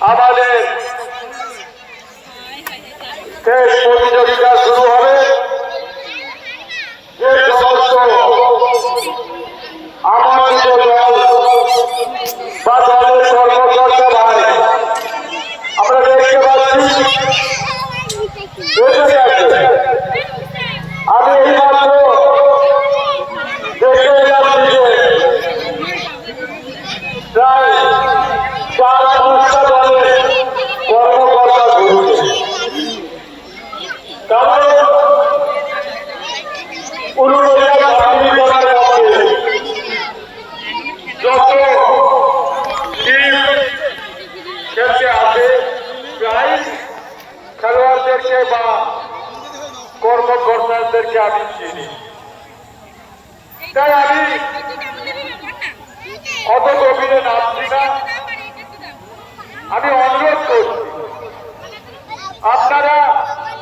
আমাদের শেষ প্রতিযোগিতা শুরু হবে। যে সমস্ত আমাদের দল বা দলের কর্মকর্তা ভাই আমরা দেখতে পাচ্ছি আমি এই মাত্র দেখে এলাম যে প্রায় 4-5টা দলের কর্মকর্তা ঘুরছে। কারণ পুরুলিয়া বাহিনীর পক্ষে যত টিম খেলতে আসে প্রায় খেলোয়াড়দেরকে বা কর্মকর্তাদেরকে আমি চিনি। তাই আমি অত গভীরে নামছি না। আমি অনুরোধ করছি আপনারা